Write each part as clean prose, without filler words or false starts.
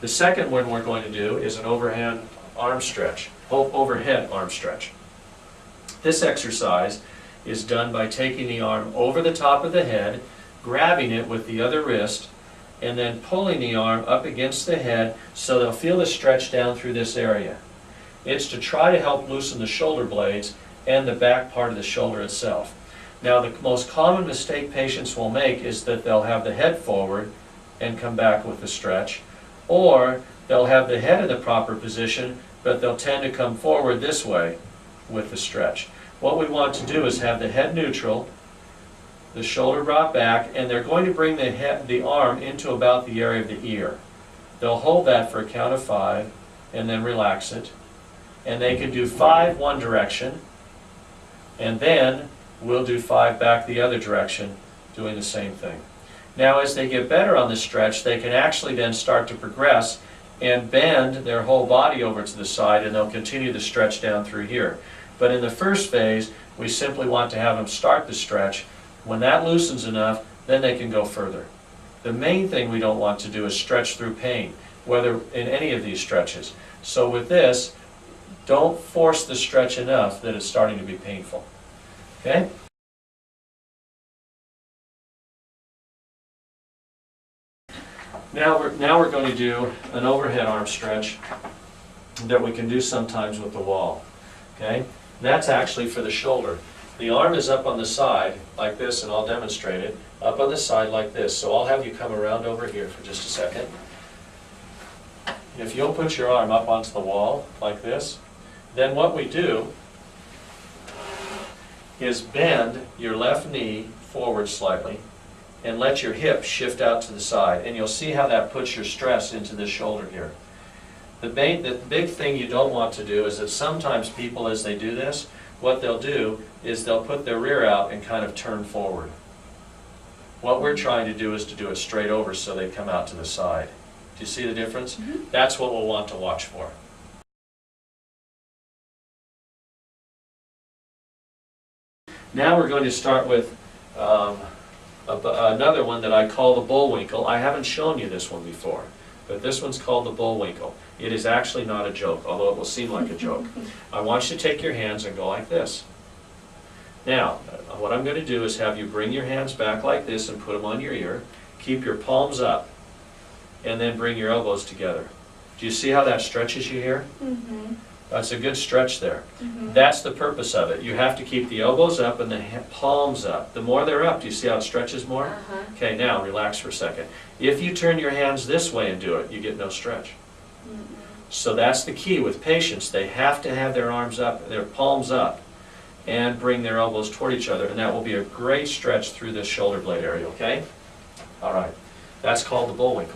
The second one we're going to do is an overhead arm stretch. This exercise is done by taking the arm over the top of the head, grabbing it with the other wrist, and then pulling the arm up against the head so they'll feel the stretch down through this area. It's to try to help loosen the shoulder blades and the back part of the shoulder itself. Now, the most common mistake patients will make is that they'll have the head forward and come back with the stretch, or they'll have the head in the proper position, but they'll tend to come forward this way with the stretch. What we want to do is have the head neutral, the shoulder brought back, and they're going to bring the arm into about the area of the ear. They'll hold that for a count of 5 and then relax it. And they can do 5 one direction, and then we'll do 5 back the other direction, doing the same thing. Now, as they get better on the stretch, they can actually then start to progress and bend their whole body over to the side, and they'll continue the stretch down through here. But in the first phase, we simply want to have them start the stretch. When that loosens enough, then they can go further. The main thing we don't want to do is stretch through pain, whether in any of these stretches. So with this, don't force the stretch enough that it's starting to be painful. Okay? Now we're going to do an overhead arm stretch that we can do sometimes with the wall. Okay? That's actually for the shoulder. The arm is up on the side like this, and I'll demonstrate it. Up on the side like this. So I'll have you come around over here for just a second. If you'll put your arm up onto the wall like this, then what we do is bend your left knee forward slightly and let your hip shift out to the side. And you'll see how that puts your stress into the shoulder here. The big thing you don't want to do is that sometimes people, as they do this, what they'll do is they'll put their rear out and kind of turn forward. What we're trying to do is to do it straight over so they come out to the side. Do you see the difference? Mm-hmm. That's what we'll want to watch for. Now we're going to start with another one that I call the Bullwinkle. I haven't shown you this one before, but this one's called the Bullwinkle. It is actually not a joke, although it will seem like a joke. I want you to take your hands and go like this. Now, what I'm going to do is have you bring your hands back like this and put them on your ear. Keep your palms up, and then bring your elbows together. Do you see how that stretches you here? Mm-hmm. That's a good stretch there. Mm-hmm. That's the purpose of it. You have to keep the elbows up and the palms up. The more they're up, do you see how it stretches more? Uh-huh. Okay, now relax for a second. If you turn your hands this way and do it, you get no stretch. Mm-hmm. So that's the key with patients. They have to have their arms up, their palms up, and bring their elbows toward each other, and that will be a great stretch through this shoulder blade area, okay? All right. That's called the Bullwinkle.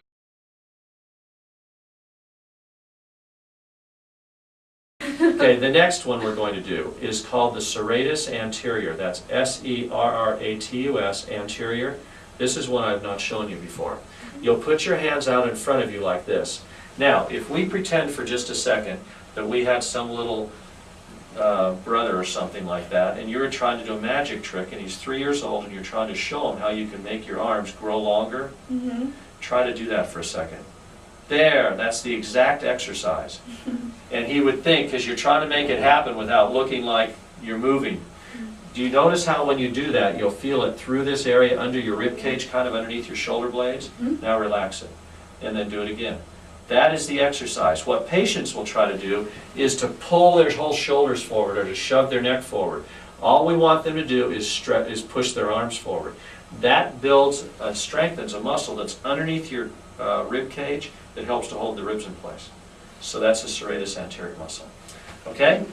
Okay, the next one we're going to do is called the serratus anterior. That's S-E-R-R-A-T-U-S, anterior. This is one I've not shown you before. You'll put your hands out in front of you like this. Now, if we pretend for just a second that we had some little brother or something like that, and you were trying to do a magic trick, and he's 3 years old, and you're trying to show him how you can make your arms grow longer, try to do that for a second. There, that's the exact exercise. And he would think, because you're trying to make it happen without looking like you're moving. Do you notice how when you do that, you'll feel it through this area under your rib cage, kind of underneath your shoulder blades? Now relax it, and then do it again. That is the exercise. What patients will try to do is to pull their whole shoulders forward or to shove their neck forward. All we want them to do is push their arms forward. That builds and strengthens a muscle that's underneath your rib cage that helps to hold the ribs in place. So that's the serratus anterior muscle. Okay?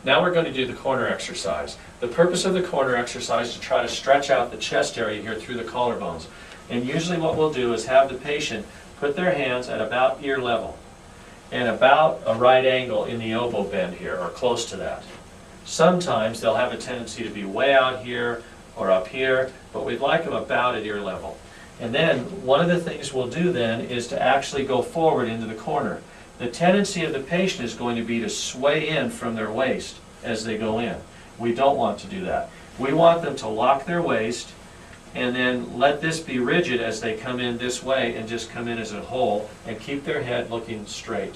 Now we're going to do the corner exercise. The purpose of the corner exercise is to try to stretch out the chest area here through the collarbones. And usually what we'll do is have the patient put their hands at about ear level and about a right angle in the elbow bend here, or close to that. Sometimes they'll have a tendency to be way out here or up here, but we'd like them about at ear level. And then one of the things we'll do then is to actually go forward into the corner. The tendency of the patient is going to be to sway in from their waist as they go in. We don't want to do that. We want them to lock their waist, And then let this be rigid as they come in this way and just come in as a whole and keep their head looking straight.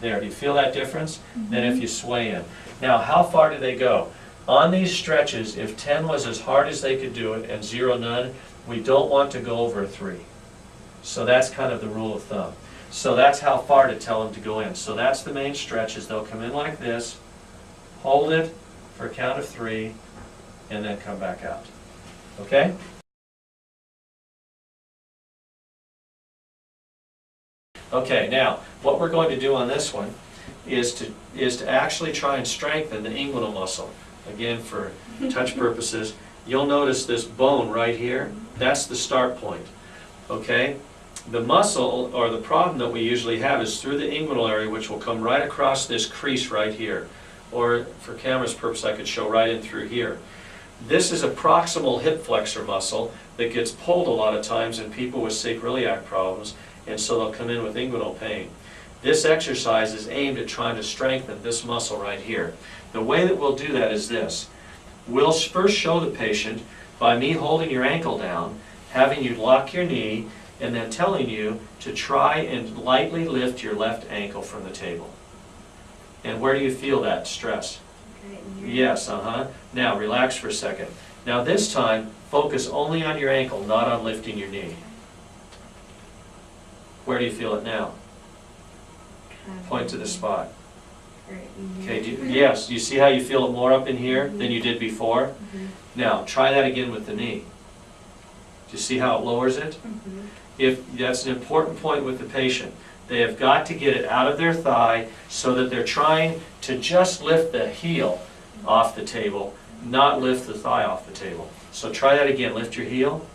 There, do you feel that difference? Then if you sway in. Now, how far do they go? On these stretches, if 10 was as hard as they could do it and 0 none, we don't want to go over a 3. So that's kind of the rule of thumb. So that's how far to tell them to go in. So that's the main stretches. They'll come in like this, hold it for a count of 3, and then come back out. Okay? Okay, now, what we're going to do on this one is to actually try and strengthen the inguinal muscle. Again, for touch purposes, you'll notice this bone right here. That's the start point. Okay? The muscle, or the problem that we usually have, is through the inguinal area, which will come right across this crease right here. Or, for camera's purpose, I could show right in through here. This is a proximal hip flexor muscle that gets pulled a lot of times in people with sacroiliac problems, and so they'll come in with inguinal pain. This exercise is aimed at trying to strengthen this muscle right here. The way that we'll do that is this. We'll first show the patient by me holding your ankle down, having you lock your knee, and then telling you to try and lightly lift your left ankle from the table. And where do you feel that stress? Yes, Now relax for a second. Now this time, focus only on your ankle, not on lifting your knee. Where do you feel it now? Point to the spot. Okay, yes, you see how you feel it more up in here than you did before? Now, try that again with the knee. Do you see how it lowers it? If that's an important point with the patient. They have got to get it out of their thigh so that they're trying to just lift the heel off the table, not lift the thigh off the table. So try that again. Lift your heel.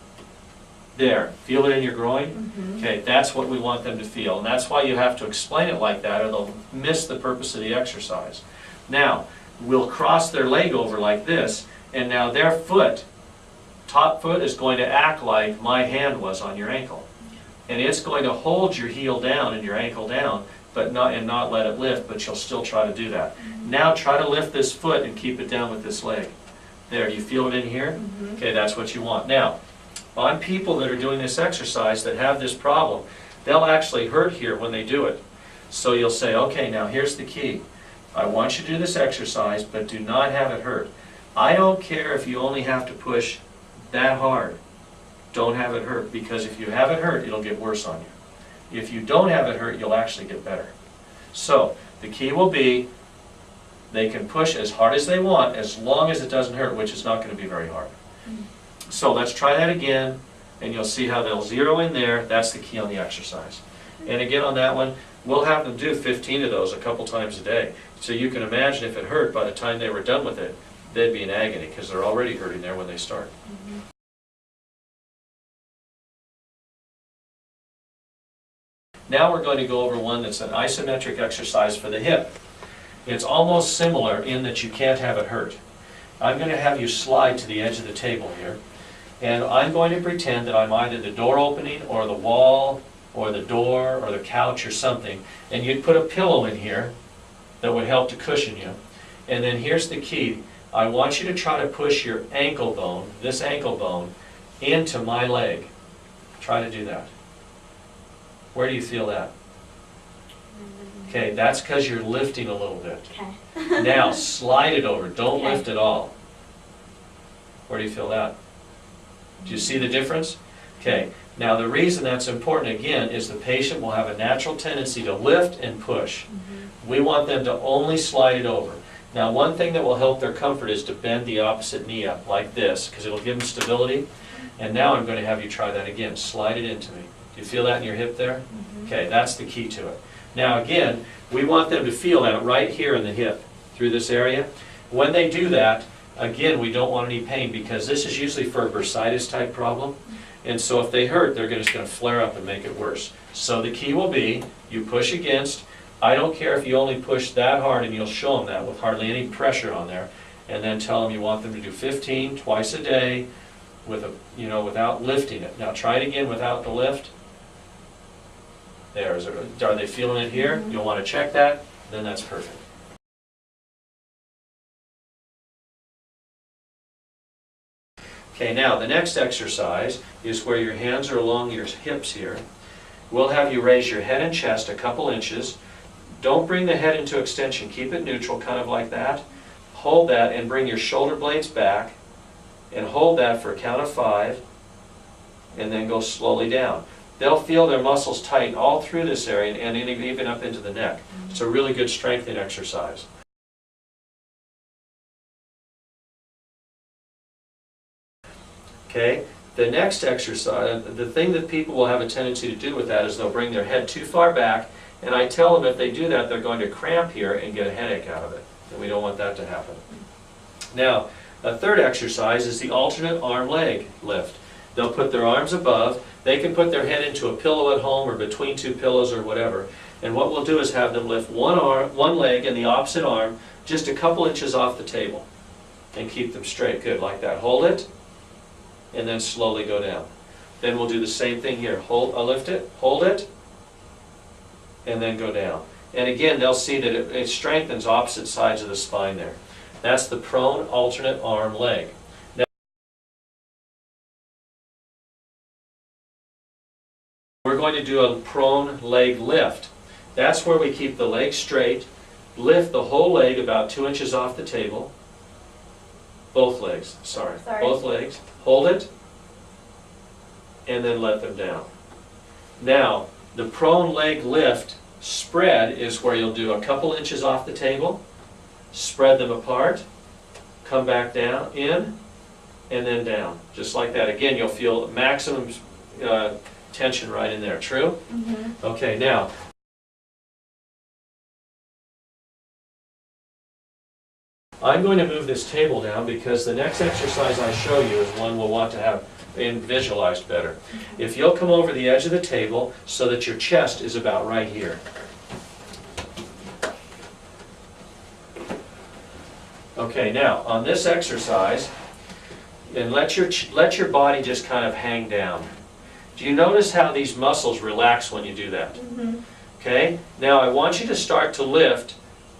There. Feel it in your groin? Okay, that's what we want them to feel. And that's why you have to explain it like that or they'll miss the purpose of the exercise. Now, we'll cross their leg over like this, and now their foot, top foot, is going to act like my hand was on your ankle. And it's going to hold your heel down and your ankle down, but not let it lift, but you'll still try to do that. Now try to lift this foot and keep it down with this leg. There, you feel it in here? Okay, that's what you want. Now, on people that are doing this exercise that have this problem, they'll actually hurt here when they do it. So you'll say, okay, now here's the key. I want you to do this exercise, but do not have it hurt. I don't care if you only have to push that hard. Don't have it hurt, because if you have it hurt, it'll get worse on you. If you don't have it hurt, you'll actually get better. So the key will be they can push as hard as they want as long as it doesn't hurt, which is not going to be very hard. So let's try that again, and you'll see how they'll zero in there. That's the key on the exercise. And again on that one, we'll have them do 15 of those a couple times a day. So you can imagine if it hurt, by the time they were done with it, they'd be in agony because they're already hurting there when they start. Now we're going to go over one that's an isometric exercise for the hip. It's almost similar in that you can't have it hurt. I'm going to have you slide to the edge of the table here, and I'm going to pretend that I'm either the door opening or the wall or the door or the couch or something, and you'd put a pillow in here that would help to cushion you. And then here's the key. I want you to try to push your ankle bone, this ankle bone, into my leg. Try to do that. Where do you feel that? Okay, that's because you're lifting a little bit. Okay. Now slide it over. Don't lift at all. Where do you feel that? Do you see the difference? Okay. Now the reason that's important again is the patient will have a natural tendency to lift and push. We want them to only slide it over. Now one thing that will help their comfort is to bend the opposite knee up like this, because it'll give them stability. And now I'm going to have you try that again. Slide it into me. Do you feel that in your hip there? Okay, that's the key to it. Now again, we want them to feel that right here in the hip, through this area. When they do that, again, we don't want any pain because this is usually for a bursitis type problem. And so if they hurt, they're just going to flare up and make it worse. So the key will be, you push against. I don't care if you only push that hard, and you'll show them that with hardly any pressure on there. And then tell them you want them to do 15 twice a day with without lifting it. Now try it again without the lift. There, are they feeling it here? You'll want to check that, then that's perfect. Okay, now the next exercise is where your hands are along your hips here. We'll have you raise your head and chest a couple inches. Don't bring the head into extension. Keep it neutral, kind of like that. Hold that and bring your shoulder blades back and hold that for a count of 5 and then go slowly down. They'll feel their muscles tighten all through this area and even up into the neck. It's a really good strengthening exercise. Okay, the next exercise, the thing that people will have a tendency to do with that is they'll bring their head too far back, and I tell them if they do that they're going to cramp here and get a headache out of it, and we don't want that to happen. Now, a third exercise is the alternate arm-leg lift. They'll put their arms above. They can put their head into a pillow at home or between two pillows or whatever. And what we'll do is have them lift one leg and the opposite arm just a couple inches off the table. And keep them straight. Good, like that. Hold it, and then slowly go down. Then we'll do the same thing here. Lift it, hold it, and then go down. And again, they'll see that it strengthens opposite sides of the spine there. That's the prone alternate arm leg. We're going to do a prone leg lift. That's where we keep the leg straight, lift the whole leg about 2 inches off the table. Both legs, sorry. Both legs. Hold it, and then let them down. Now, the prone leg lift spread is where you'll do a couple inches off the table, spread them apart, come back down, in, and then down. Just like that. Again, you'll feel maximum tension right in there. True? Mm-hmm. Okay, now, I'm going to move this table down because the next exercise I show you is one we'll want to have visualized better. If you'll come over the edge of the table so that your chest is about right here. Okay, now on this exercise, and let your body just kind of hang down. Do you notice how these muscles relax when you do that? Mm-hmm. Okay, now I want you to start to lift.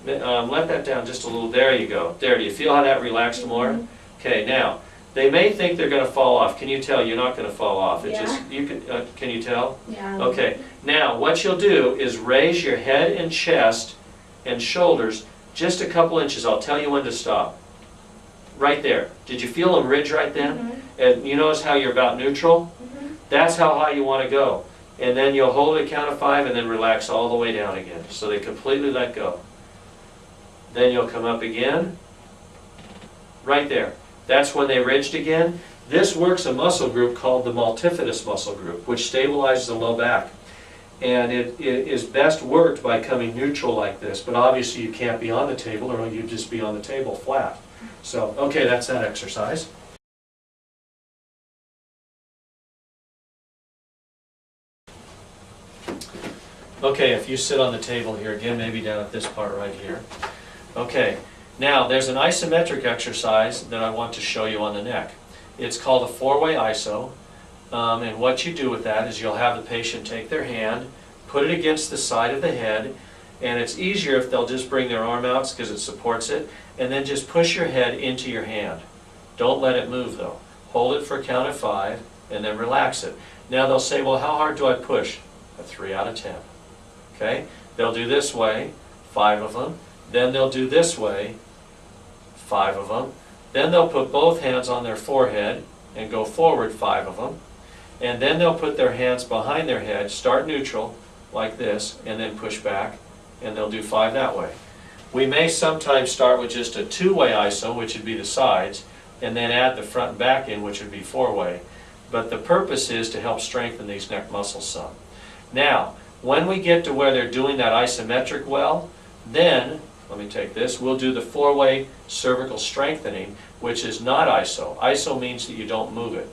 Let that down just a little. There you go. There, do you feel how that relaxed more? Okay, now, they may think they're going to fall off. Can you tell you're not going to fall off? Can you tell? Yeah. Okay, now what you'll do is raise your head and chest and shoulders just a couple inches. I'll tell you when to stop. Right there. Did you feel them ridge right then? Mm-hmm. And you notice how you're about neutral? Mm-hmm. That's how high you want to go. And then you'll hold a count of 5 and then relax all the way down again. So they completely let go. Then you'll come up again, right there. That's when they ridged again. This works a muscle group called the multifidus muscle group, which stabilizes the low back. And it is best worked by coming neutral like this, but obviously you can't be on the table or you'd just be on the table flat. So, okay, that's that exercise. Okay, if you sit on the table here again, maybe down at this part right here. Okay, now there's an isometric exercise that I want to show you on the neck. It's called a 4-way iso, and what you do with that is you'll have the patient take their hand, put it against the side of the head, and it's easier if they'll just bring their arm out because it supports it, and then just push your head into your hand. Don't let it move though. Hold it for a count of 5, and then relax it. Now they'll say, well, how hard do I push? A 3 out of 10. Okay, they'll do this way, 5 of them. Then they'll do this way, 5 of them. Then they'll put both hands on their forehead and go forward, 5 of them. And then they'll put their hands behind their head, start neutral, like this, and then push back, and they'll do 5 that way. We may sometimes start with just a 2-way iso, which would be the sides, and then add the front and back in, which would be 4-way. But the purpose is to help strengthen these neck muscles some. Now, when we get to where they're doing that isometric well, then let me take this. We'll do the 4-way cervical strengthening, which is not iso. Iso means that you don't move it.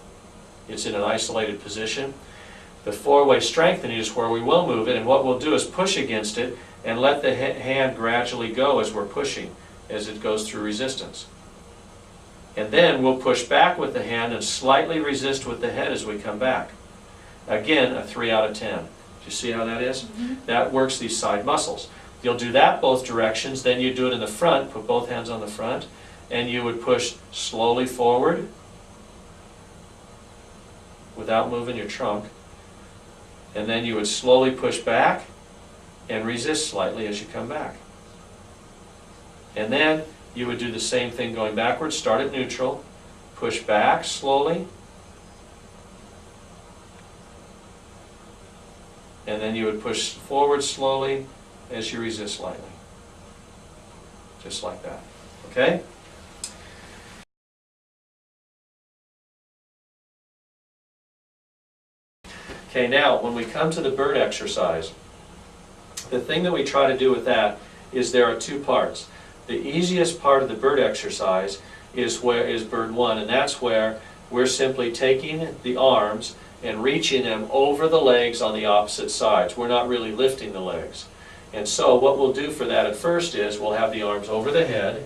It's in an isolated position. The 4-way strengthening is where we will move it, and what we'll do is push against it and let the hand gradually go as we're pushing, as it goes through resistance. And then we'll push back with the hand and slightly resist with the head as we come back. Again, a 3 out of 10. Do you see how that is? Mm-hmm. That works these side muscles. You'll do that both directions, then you do it in the front, put both hands on the front, and you would push slowly forward, without moving your trunk. And then you would slowly push back and resist slightly as you come back. And then you would do the same thing going backwards. Start at neutral, push back slowly, and then you would push forward slowly as you resist slightly. Just like that. Okay? Okay, now when we come to the bird exercise, the thing that we try to do with that is there are two parts. The easiest part of the bird exercise is bird one, and that's where we're simply taking the arms and reaching them over the legs on the opposite sides. We're not really lifting the legs. And so what we'll do for that at first is we'll have the arms over the head,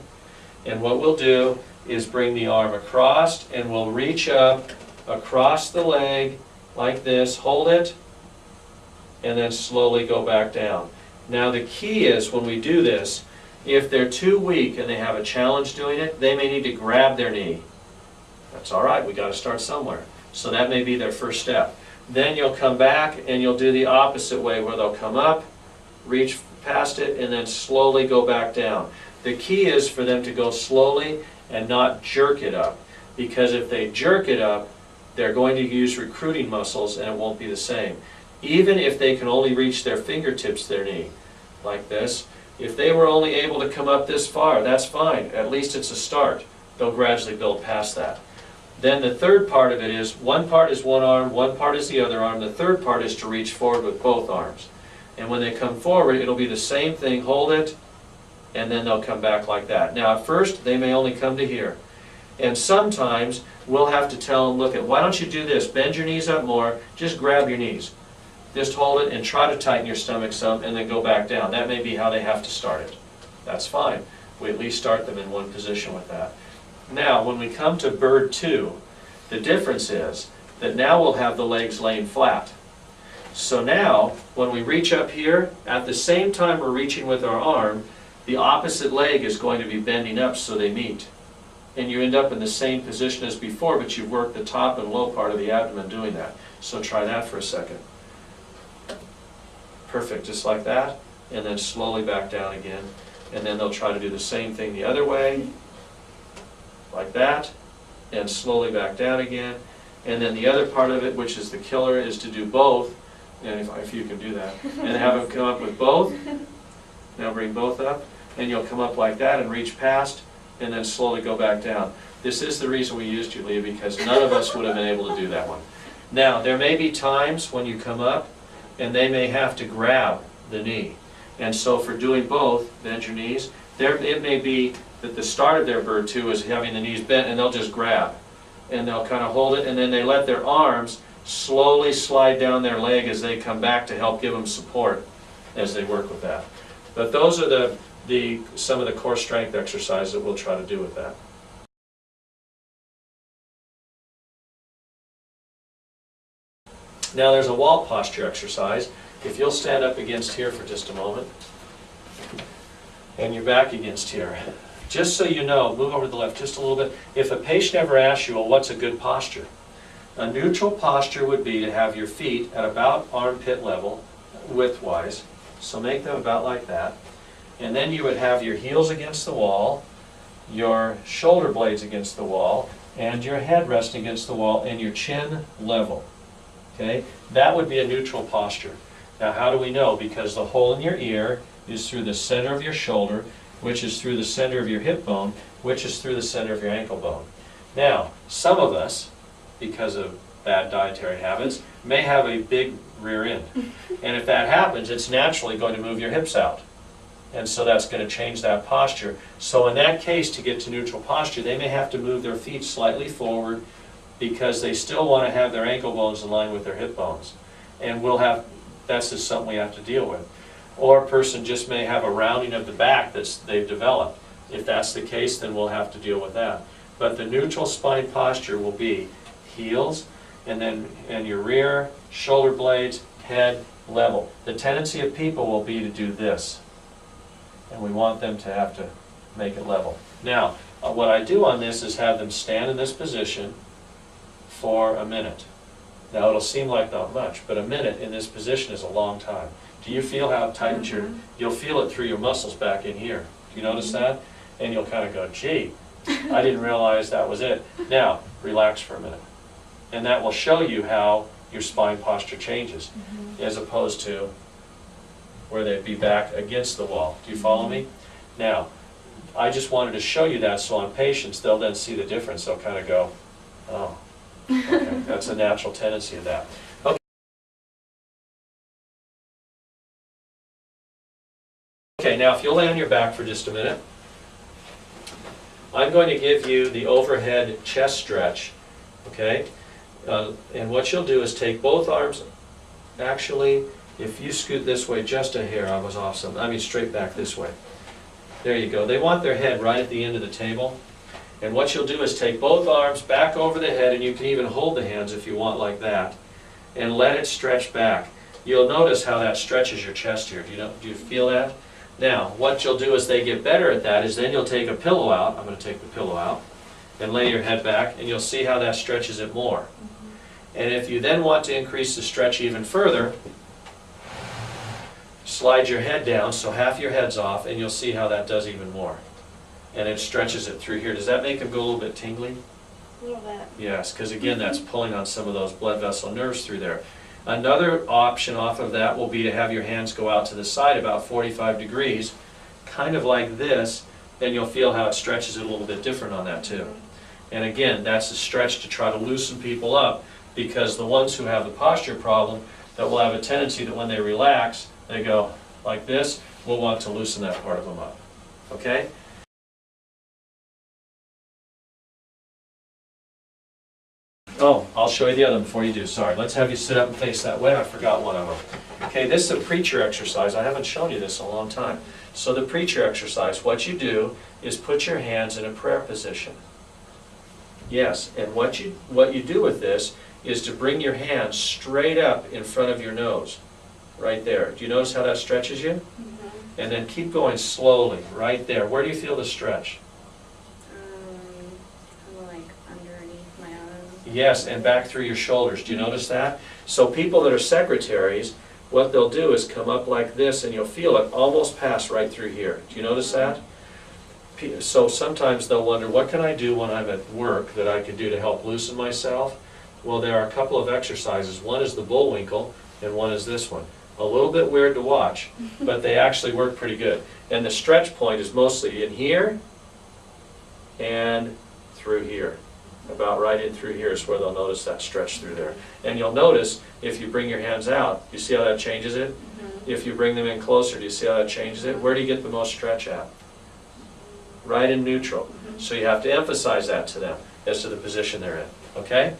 and what we'll do is bring the arm across, and we'll reach up across the leg like this, hold it, and then slowly go back down. Now the key is when we do this, if they're too weak and they have a challenge doing it, they may need to grab their knee. That's all right, we got to start somewhere. So that may be their first step. Then you'll come back and you'll do the opposite way where they'll come up, reach past it, and then slowly go back down. The key is for them to go slowly and not jerk it up, because if they jerk it up, they're going to use recruiting muscles and it won't be the same. Even if they can only reach their fingertips to their knee, like this, if they were only able to come up this far, that's fine. At least it's a start. They'll gradually build past that. Then the third part of it is, one part is one arm, one part is the other arm. The third part is to reach forward with both arms. And when they come forward, it'll be the same thing. Hold it, and then they'll come back like that. Now at first, they may only come to here. And sometimes we'll have to tell them, look, why don't you do this? Bend your knees up more, just grab your knees. Just hold it and try to tighten your stomach some and then go back down. That may be how they have to start it. That's fine. We at least start them in one position with that. Now, when we come to bird two, the difference is that now we'll have the legs laying flat. So now, when we reach up here, at the same time we're reaching with our arm, the opposite leg is going to be bending up so they meet. And you end up in the same position as before, but you've worked the top and low part of the abdomen doing that. So try that for a second. Perfect, just like that, and then slowly back down again. And then they'll try to do the same thing the other way, like that, and slowly back down again. And then the other part of it, which is the killer, is to do both, and if you can do that, and have them come up with both. Now bring both up, and you'll come up like that and reach past, and then slowly go back down. This is the reason we used you, Leah, because none of us would have been able to do that one. Now, there may be times when you come up, and they may have to grab the knee. And so for doing both, bend your knees, it may be that the start of their bird two is having the knees bent, and they'll just grab. And they'll kind of hold it, and then they let their arms slowly slide down their leg as they come back to help give them support as they work with that. But those are some of the core strength exercises that we'll try to do with that. Now there's a wall posture exercise. If you'll stand up against here for just a moment, and you're back against here. Just so you know, move over to the left just a little bit. If a patient ever asks you, well, what's a good posture? A neutral posture would be to have your feet at about armpit level, width-wise. So make them about like that. And then you would have your heels against the wall, your shoulder blades against the wall, and your head resting against the wall, and your chin level. Okay? That would be a neutral posture. Now how do we know? Because the hole in your ear is through the center of your shoulder, which is through the center of your hip bone, which is through the center of your ankle bone. Now, some of us, because of bad dietary habits, may have a big rear end. And if that happens, it's naturally going to move your hips out. And so that's going to change that posture. So in that case, to get to neutral posture, they may have to move their feet slightly forward because they still want to have their ankle bones in line with their hip bones. And that's just something we have to deal with. Or a person just may have a rounding of the back that they've developed. If that's the case, then we'll have to deal with that. But the neutral spine posture will be heels, and your rear, shoulder blades, head, level. The tendency of people will be to do this. And we want them to have to make it level. Now, what I do on this is have them stand in this position for a minute. Now it'll seem like not much, but a minute in this position is a long time. Do you feel how it tightens your, you'll feel it through your muscles back in here. Do you notice that? And you'll kind of go, gee, I didn't realize that was it. Now, relax for a minute. And that will show you how your spine posture changes, as opposed to where they'd be back against the wall. Do you follow me? Now, I just wanted to show you that so on patients, they'll then see the difference. They'll kind of go, oh, okay, that's a natural tendency of that. Okay, now if you'll lay on your back for just a minute, I'm going to give you the overhead chest stretch, okay? And what you'll do is take both arms, actually, if you scoot this way just a hair, I was off some, I mean straight back this way. There you go. They want their head right at the end of the table. And what you'll do is take both arms back over the head, and you can even hold the hands if you want like that, and let it stretch back. You'll notice how that stretches your chest here. Do you feel that? Now, what you'll do as they get better at that is then you'll take a pillow out. I'm going to take the pillow out and lay your head back, and you'll see how that stretches it more. And if you then want to increase the stretch even further, slide your head down so half your head's off, and you'll see how that does even more. And it stretches it through here. Does that make them go a little bit tingly? A little bit. Yes, because again, that's pulling on some of those blood vessel nerves through there. Another option off of that will be to have your hands go out to the side about 45 degrees, kind of like this, and you'll feel how it stretches it a little bit different on that too. And again, that's a stretch to try to loosen people up, because the ones who have the posture problem, that will have a tendency that when they relax, they go like this, we'll want to loosen that part of them up. Okay? Oh, I'll show you the other before you do. Sorry. Let's have you sit up and face that way. I forgot one of them. Okay, this is a preacher exercise. I haven't shown you this in a long time. So the preacher exercise, what you do is put your hands in a prayer position. Yes, and what you do with this is to bring your hands straight up in front of your nose. Right there. Do you notice how that stretches you? And then keep going slowly, right there. Where do you feel the stretch? Like underneath my arms. Yes, and back through your shoulders. Do you notice that? So people that are secretaries, what they'll do is come up like this, and you'll feel it almost pass right through here. Do you notice that? So sometimes they'll wonder, what can I do when I'm at work that I could do to help loosen myself? Well, there are a couple of exercises. One is the Bullwinkle, and one is this one. A little bit weird to watch, but they actually work pretty good. And the stretch point is mostly in here and through here. About right in through here is where they'll notice that stretch through there. And you'll notice if you bring your hands out, you see how that changes it? If you bring them in closer, do you see how that changes it? Where do you get the most stretch at? Right in neutral. So you have to emphasize that to them as to the position they're in. Okay?